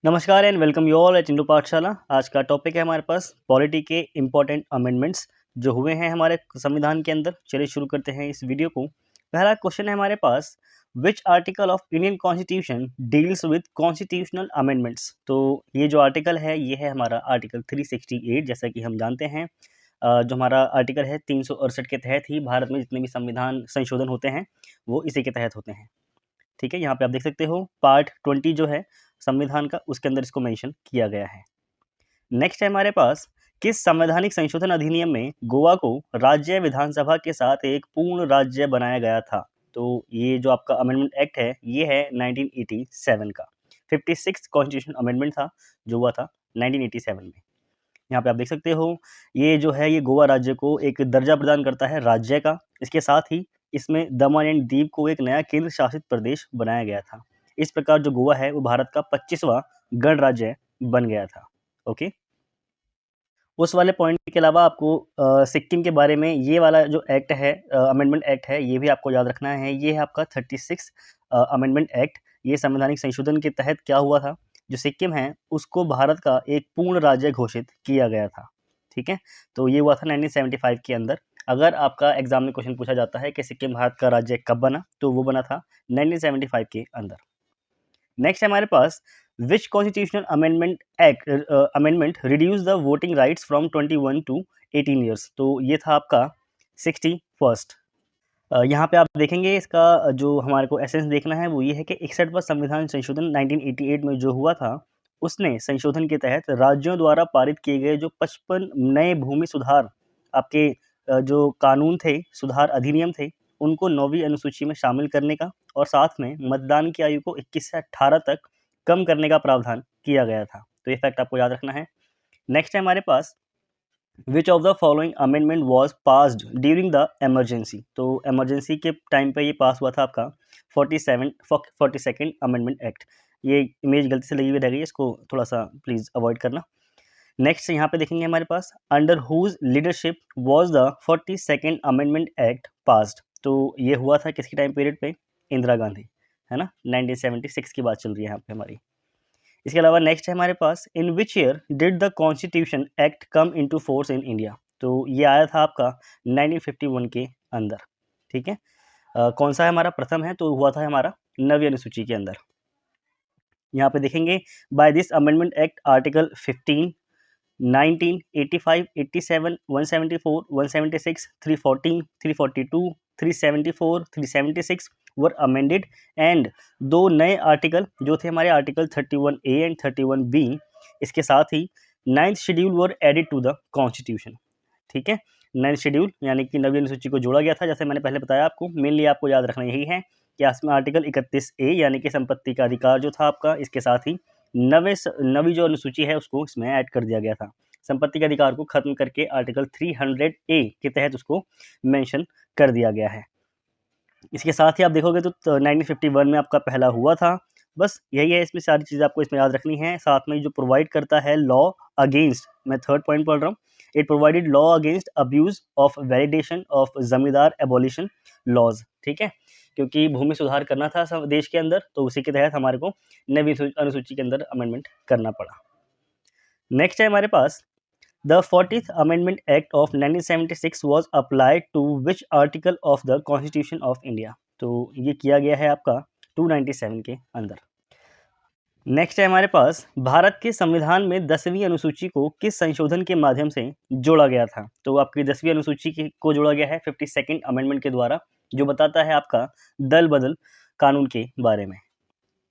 नमस्कार and welcome you all at Indo पाठशाला। आज का टॉपिक है हमारे पास पॉलिटी के इम्पोर्टेंट अमेंडमेंट्स जो हुए हैं हमारे संविधान के अंदर। चलिए शुरू करते हैं इस वीडियो को। पहला क्वेश्चन है हमारे पास, which article of Indian constitution deals with constitutional amendments. तो ये जो आर्टिकल है ये है हमारा आर्टिकल 368। जैसा कि हम जानते हैं जो हमारा आर्टिकल है 368 के तहत ही भारत में जितने भी संविधान संशोधन होते हैं वो इसी के तहत होते हैं। ठीक है, यहाँ पे आप देख सकते हो पार्ट 20 जो है संविधान का, उसके अंदर इसको मेंशन किया गया है। नेक्स्ट है हमारे पास, किस संवैधानिक संशोधन अधिनियम में गोवा को राज्य विधानसभा के साथ एक पूर्ण राज्य बनाया गया था। तो ये जो आपका अमेंडमेंट एक्ट है ये है 1987 का 56 कॉन्स्टिट्यूशन अमेंडमेंट था जो हुआ था 1987 में। यहाँ पे आप देख सकते हो ये जो है ये गोवा राज्य को एक दर्जा प्रदान करता है राज्य का। इसके साथ ही इसमें दमन एंड दीव को एक नया केंद्र शासित प्रदेश बनाया गया था। इस प्रकार जो गोवा है वो भारत का 25वां गणराज्य बन गया था। ओके, उस वाले पॉइंट के अलावा आपको सिक्किम के बारे में ये वाला जो एक्ट है अमेंडमेंट एक्ट है ये भी आपको याद रखना है। ये है आपका 36 अमेंडमेंट एक्ट। ये संवैधानिक संशोधन के तहत क्या हुआ था, जो सिक्किम है उसको भारत का एक पूर्ण राज्य घोषित किया गया था। ठीक है, तो ये हुआ था 1975 के अंदर। अगर आपका एग्जाम में क्वेश्चन पूछा जाता है कि सिक्किम भारत का राज्य कब बना, तो वो बना था 1975 के अंदर। नेक्स्ट है हमारे पास, which constitutional amendment reduce the voting rights from 21 to 18 years. तो ये था आपका 61st। यहाँ पे आप देखेंगे इसका जो हमारे को एसेंस देखना है वो ये है कि 61वां संविधान संशोधन 1988 में जो हुआ था उसने संशोधन के तहत राज्यों द्वारा पारित किए गए जो 55 नए भूमि सुधार आपके जो कानून थे, सुधार अधिनियम थे, उनको 9वीं अनुसूची में शामिल करने का और साथ में मतदान की आयु को 21 से 18 तक कम करने का प्रावधान किया गया था। तो ये फैक्ट आपको याद रखना है। नेक्स्ट है हमारे पास, which of the following amendment was passed during the emergency. तो एमरजेंसी के टाइम पे ये पास हुआ था आपका 42nd अमेंडमेंट एक्ट। ये इमेज गलती से लगी हुई रह गई है, इसको थोड़ा सा प्लीज़ अवॉइड करना। नेक्स्ट यहाँ पे देखेंगे हमारे पास, under whose leadership was the 42nd amendment act passed. तो ये हुआ था किसके टाइम पीरियड पे, इंदिरा गांधी, है ना। 1976 की बात चल रही है यहाँ पे हमारी। इसके अलावा नेक्स्ट है हमारे पास, in which year did the constitution act come into force in India. तो ये आया था आपका 1951 के अंदर। ठीक है, कौन सा है हमारा प्रथम है, तो हुआ था हमारा 9वीं अनुसूची के अंदर। यहाँ पे देखेंगे, by this amendment act article 15, 19, 85, 87, 174, 176, 314, 342, 374, 376 were amended and दो नए आर्टिकल जो थे हमारे आर्टिकल 31A एंड 31B, इसके साथ ही 9th schedule were added to the constitution. ठीक है, 9th शेड्यूल यानी कि 9वीं अनुसूची को जोड़ा गया था। जैसे मैंने पहले बताया आपको, मेनली आपको याद रखना यही है कि इसमें आर्टिकल 31A यानी कि संपत्ति का अधिकार जो था आपका, इसके साथ ही नवी जो अनुसूची है उसको इसमें ऐड कर दिया गया था। संपत्ति के अधिकार को खत्म करके आर्टिकल 300A के तहत उसको मेंशन कर दिया गया है। इसके साथ ही आप देखोगे तो 1951 में आपका पहला हुआ था। बस यही है, इसमें सारी चीज़ें आपको इसमें याद रखनी है। साथ में जो प्रोवाइड करता है लॉ अगेंस्ट, मैं थर्ड पॉइंट पढ़ रहा हूँ, it provided law against abuse of validation of जमींदार एबोलिशन लॉज। ठीक है, क्योंकि भूमि सुधार करना था सब देश के अंदर, तो उसी के तहत हमारे को 9वीं अनुसूची के अंदर अमेंडमेंट करना पड़ा। नेक्स्ट है हमारे पास, the 40th Amendment Act of 1976 was applied to which article of the Constitution of India। तो ये किया गया है आपका 297 के अंदर। नेक्स्ट है हमारे पास, भारत के संविधान में 10वीं अनुसूची को किस संशोधन के माध्यम से जोड़ा गया था। तो आपकी 10वीं अनुसूची को जोड़ा गया है 52nd अमेंडमेंट के द्वारा, जो बताता है आपका दल बदल कानून के बारे में।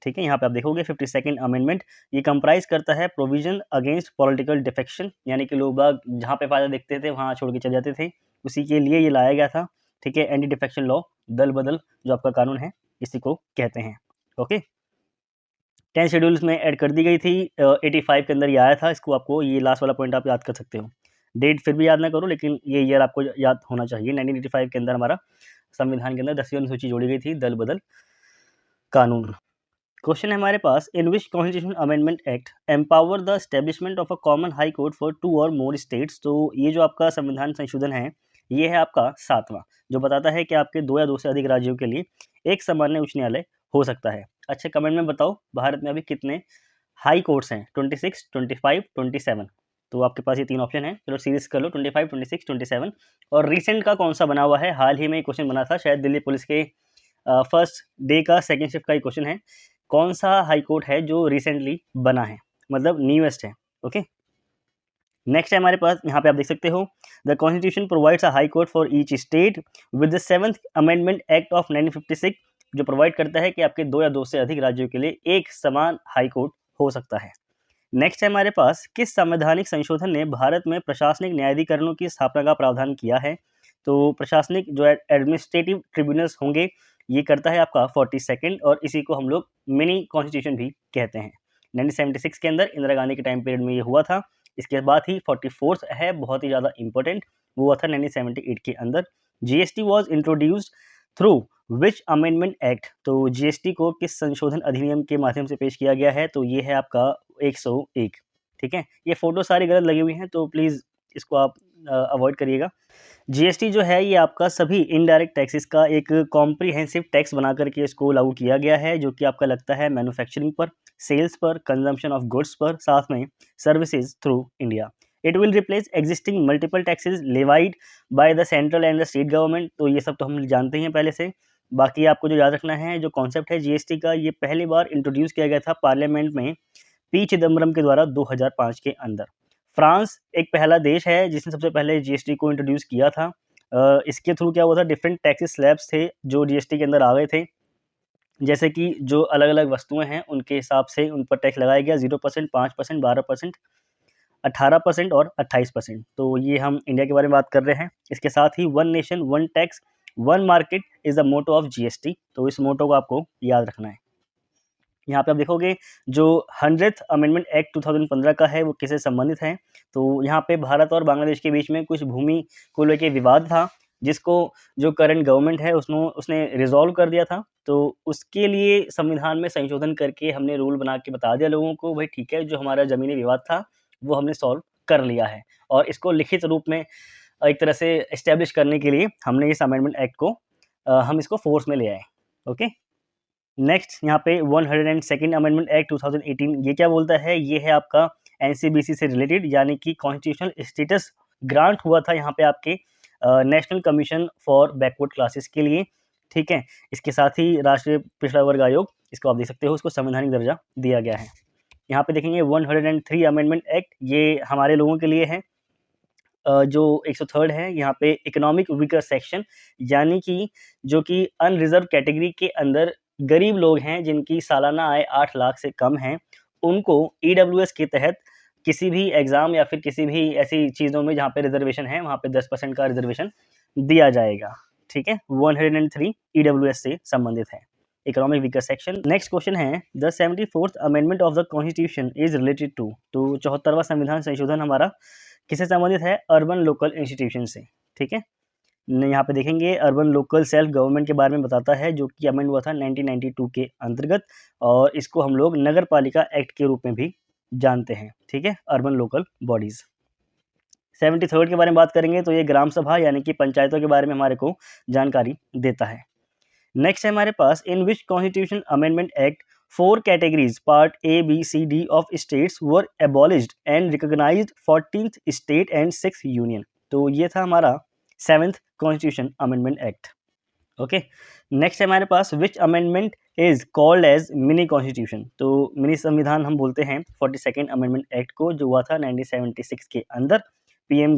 ठीक है, यहाँ पे आप देखोगे 52nd अमेंडमेंट ये कंप्राइज करता है प्रोविजन अगेंस्ट पॉलिटिकल डिफेक्शन, यानी कि लोग बाग जहाँ पे फायदा देखते थे वहाँ छोड़ के चले जाते थे, उसी के लिए ये लाया गया था। ठीक है, एंटी डिफेक्शन लॉ, दल बदल जो आपका कानून है इसी को कहते हैं। ओके, 10 शेड्यूल्स में ऐड कर दी गई थी, 85 के अंदर ये आया था। इसको आपको ये लास्ट वाला पॉइंट आप याद कर सकते हो। डेट फिर भी याद ना करो, लेकिन ये ईयर आपको याद होना चाहिए। 1985 के अंदर हमारा संविधान के अंदर 10वीं अनुसूची जोड़ी गई थी, दल बदल कानून। क्वेश्चन है हमारे पास, in which constitution amendment act empower the establishment of a common high court for 2 और मोर स्टेट्स। तो ये जो आपका संविधान संशोधन है ये है आपका 7वां, जो बताता है कि आपके 2 या 2 से अधिक राज्यों के लिए एक सामान्य उच्च न्यायालय हो सकता है। अच्छे कमेंट में बताओ, भारत में अभी कितने हाई कोर्ट्स हैं 26, 25, 27। तो आपके पास ये 3 ऑप्शन हैं। चलो सीरीज कर लो 25, 26, 27। और रिसेंट का कौन सा बना हुआ है? हाल ही में क्वेश्चन बना था, शायद दिल्ली पुलिस के फर्स्ट डे का सेकंड शिफ्ट का ही क्वेश्चन है। कौन सा हाई कोर्ट है जो रिसेंटली बना है, मतलब न्यूएस्ट है। ओके, नेक्स्ट है हमारे पास, यहाँ पे आप देख सकते हो, the constitution provides a high court for each state with the 7th amendment act of 1956, जो प्रोवाइड करता है कि आपके 2 या 2 से अधिक राज्यों के लिए एक समान हाई कोर्ट हो सकता है। नेक्स्ट है हमारे पास, किस संवैधानिक संशोधन ने भारत में प्रशासनिक न्यायाधिकरणों की स्थापना का प्रावधान किया है? तो प्रशासनिक जो एडमिनिस्ट्रेटिव ट्रिब्यूनल्स होंगे, ये करता है आपका 42nd, और इसी को हम लोग मिनी कॉन्स्टिट्यूशन भी कहते हैं। 1976 के अंदर इंदिरा गांधी के टाइम पीरियड में ये हुआ था। इसके बाद ही 44th है, बहुत ही ज़्यादा इंपॉर्टेंट, वो हुआ था 1978 के अंदर। GST was introduced through which amendment act? तो जीएसटी को किस संशोधन अधिनियम के माध्यम से पेश किया गया है? तो ये है आपका 101। ठीक है, ये फोटो सारी गलत लगी हुई हैं, तो प्लीज़ इसको आप अवॉइड करिएगा। जीएसटी जो है ये आपका सभी इनडायरेक्ट टैक्सेस का एक कॉम्प्रिहेंसिव टैक्स बना करके इसको लागू किया गया है, जो कि आपका लगता है मैन्युफैक्चरिंग पर, सेल्स पर, कंजम्पशन ऑफ गुड्स पर, साथ में services through India. It will replace existing multiple taxes levied by the central and the state government. तो ये सब तो हम जानते ही हैं पहले से। बाकी आपको जो याद रखना है, जो कॉन्सेप्ट है जीएसटी का, ये पहली बार इंट्रोड्यूस किया गया था पार्लियामेंट में पी चिदम्बरम के द्वारा 2005 के अंदर। फ्रांस एक पहला देश है जिसने सबसे पहले जीएसटी को इंट्रोड्यूस किया था। इसके थ्रू क्या हुआ था, डिफरेंट टैक्सेस स्लैब्स थे जो जीएसटी के अंदर आ गए थे, जैसे कि जो अलग अलग वस्तुएं हैं उनके हिसाब से उन पर टैक्स लगाया गया 0%, 5%, 12%, 18% और 28%। तो ये हम इंडिया के बारे में बात कर रहे हैं। इसके साथ ही one nation one tax one market is the motto of GST. तो इस मोटो को आपको याद रखना है। यहाँ पे आप देखोगे जो 100th अमेंडमेंट एक्ट 2015 का है वो किससे संबंधित है? तो यहाँ पे भारत और बांग्लादेश के बीच में कुछ भूमि को लेके विवाद था, जिसको जो करंट गवर्नमेंट है उसने रिजॉल्व कर दिया था। तो उसके लिए संविधान में संशोधन करके हमने रूल बना के बता दिया लोगों को, भाई ठीक है, जो हमारा ज़मीनी विवाद था वो हमने सॉल्व कर लिया है। और इसको लिखित रूप में एक तरह से एस्टेब्लिश करने के लिए हमने इस अमेंडमेंट एक्ट को हम इसको फोर्स में ले आए। ओके, नेक्स्ट यहाँ पे 102nd अमेंडमेंट एक्ट 2018, ये क्या बोलता है? ये है आपका एनसीबीसी से रिलेटेड, यानी कि कॉन्स्टिट्यूशनल स्टेटस ग्रांट हुआ था यहाँ पे आपके national commission for backward classes के लिए। ठीक है, इसके साथ ही राष्ट्रीय पिछड़ा वर्ग आयोग, इसको आप देख सकते हो, उसको संवैधानिक दर्जा दिया गया है। यहाँ पे देखेंगे 103 अमेंडमेंट एक्ट, ये हमारे लोगों के लिए है। जो 103 है यहाँ पे इकोनॉमिक वीकर सेक्शन, यानी कि जो कि अनरिजर्व कैटेगरी के अंदर गरीब लोग हैं जिनकी सालाना आय 8 लाख से कम है, उनको ईडब्ल्यूएस के तहत किसी भी एग्ज़ाम या फिर किसी भी ऐसी चीज़ों में जहाँ पे रिजर्वेशन है वहाँ पे 10% का रिजर्वेशन दिया जाएगा। ठीक है, 103 ईडब्ल्यूएस से संबंधित है, economic weaker section. Next question है, the 74th amendment of the constitution is related to? तो 74वां संविधान संशोधन हमारा किससे संबंधित है? अर्बन लोकल इंस्टीट्यूशन से। ठीक है, यहाँ पे देखेंगे अर्बन लोकल सेल्फ गवर्नमेंट के बारे में बताता है, जो कि अमेंड हुआ था 1992 के अंतर्गत, और इसको हम लोग नगर पालिका एक्ट के रूप में भी जानते हैं। ठीक है, अर्बन लोकल बॉडीज। 73rd के बारे में बात करेंगे तो ये ग्राम सभा यानी कि पंचायतों के बारे में हमारे को जानकारी देता है। नेक्स्ट है हमारे पास, in which constitution amendment act 4 categories part A B C D of states were abolished and recognised 14th state and 6th union? तो ये था हमारा 7th constitution amendment act. Okay, next है हमारे पास, which amendment is called as mini constitution? तो mini संविधान हम बोलते हैं 42nd अमेंडमेंट एक्ट को, जो हुआ था 1976 के अंदर। पीएम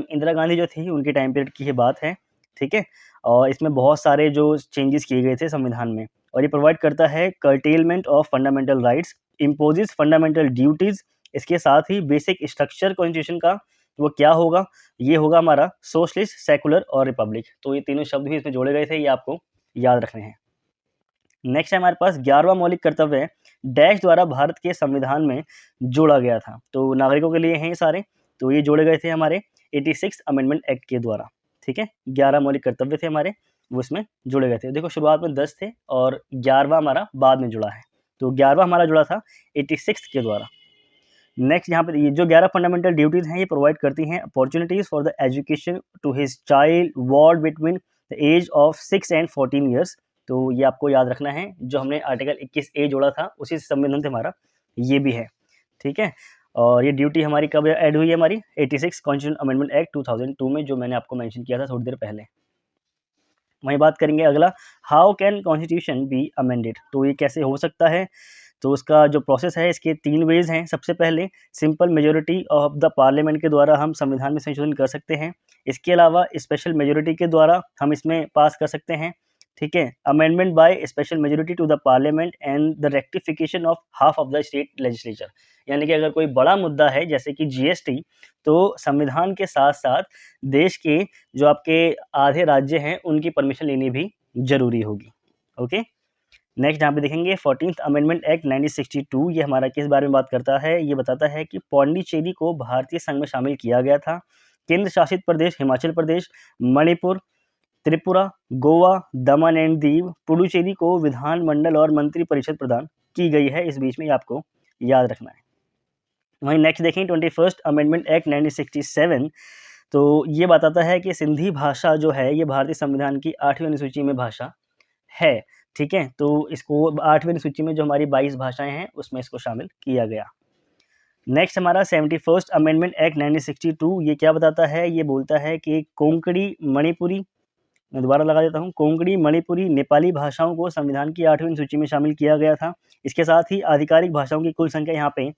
इंदिरा गांधी जो थी उनके टाइम पीरियड की ये बात है। ठीक है, और इसमें बहुत सारे जो चेंजेस किए गए थे संविधान में, और ये प्रोवाइड करता है curtailment of fundamental rights, imposes fundamental duties. इसके साथ ही बेसिक स्ट्रक्चर कॉन्स्टिट्यूशन का वो क्या होगा? ये होगा हमारा सोशलिस्ट, सेकुलर और रिपब्लिक। तो ये तीनों शब्द भी इसमें जोड़े गए थे, ये आपको याद रखने हैं। नेक्स्ट है हमारे पास, 11वां मौलिक कर्तव्य डैश द्वारा भारत के संविधान में जोड़ा गया था। तो नागरिकों के लिए हैं ये सारे, तो ये जोड़े गए थे हमारे 86 अमेंडमेंट एक्ट के द्वारा। ठीक है, 11 मौलिक कर्तव्य थे हमारे, वो इसमें जुड़े गए थे। देखो शुरुआत में 10 थे और 11वां हमारा बाद में जुड़ा है, तो 11वां हमारा जुड़ा था 86 के द्वारा। नेक्स्ट यहाँ पे ये जो 11 फंडामेंटल ड्यूटीज़ हैं, ये प्रोवाइड करती हैं opportunities for the education to his child ward between the age of 6 and 14 years. तो ये आपको याद रखना है, जो हमने आर्टिकल 21A जोड़ा था उसी से संबंधित हमारा ये भी है, ठीक है। और ये ड्यूटी हमारी कब ऐड हुई है, हमारी 86 कॉन्स्टिट्यूशन अमेंडमेंट एक्ट 2002 में, जो मैंने आपको मेंशन किया था थोड़ी देर पहले। वहीं बात करेंगे अगला, how can constitution be amended, तो ये कैसे हो सकता है। तो उसका जो प्रोसेस है, इसके 3 वेज हैं। सबसे पहले simple majority of the parliament के द्वारा हम संविधान में संशोधन कर सकते हैं। इसके अलावा स्पेशल मेजॉरिटी के द्वारा हम इसमें पास कर सकते हैं, ठीक है। Amendment by special majority to the parliament and the rectification of half of the state legislature, यानी कि अगर कोई बड़ा मुद्दा है जैसे कि जीएसटी, तो संविधान के साथ साथ देश के जो आपके आधे राज्य हैं उनकी परमिशन लेनी भी जरूरी होगी। ओके, नेक्स्ट यहाँ पे देखेंगे 14th अमेंडमेंट एक्ट 1962। ये हमारा किस बारे में बात करता है, ये बताता है कि पौंडीचेरी को भारतीय संघ में शामिल किया गया था। केंद्र शासित प्रदेश हिमाचल प्रदेश, मणिपुर, त्रिपुरा, गोवा, दमन एंड दीव, पुडुचेरी को विधानमंडल और मंत्री परिषद प्रदान की गई है। इस बीच में ये आपको याद रखना है। वहीं नेक्स्ट देखें 21st अमेंडमेंट एक्ट 1967। तो ये बताता है कि सिंधी भाषा जो है ये भारतीय संविधान की 8वीं अनुसूची में भाषा है, ठीक है। तो इसको 8वीं अनुसूची में जो हमारी 22 भाषाएं हैं उसमें इसको शामिल किया गया। नेक्स्ट हमारा 71st अमेंडमेंट एक्ट 1962। ये क्या बताता है, ये बोलता है कि कोंकणी मणिपुरी, मैं दोबारा लगा देता हूँ, कोंकणी मणिपुरी नेपाली भाषाओं को संविधान की 8वीं सूची में शामिल किया गया था। इसके साथ ही आधिकारिक भाषाओं की कुल संख्या यहाँ पे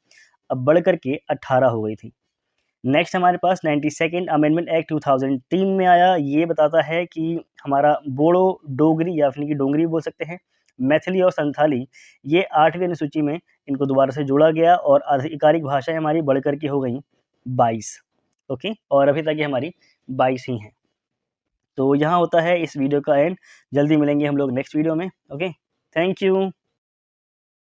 अब बढ़ करके 18 हो गई थी। नेक्स्ट हमारे पास 92nd अमेंडमेंट एक्ट 2003 में आया। ये बताता है कि हमारा बोडो, डोगरी या फिर कि डोंगरी बोल सकते हैं, मैथिली और संथाली, ये 8वीं अनुसूची में इनको दोबारा से जोड़ा गया और आधिकारिक भाषाएं हमारी बढ़ करके हो गई 22। ओके, और अभी तक ये हमारी 22 ही हैं। तो यहाँ होता है इस वीडियो का एंड। जल्दी मिलेंगे हम लोग नेक्स्ट वीडियो में। Okay, thank you.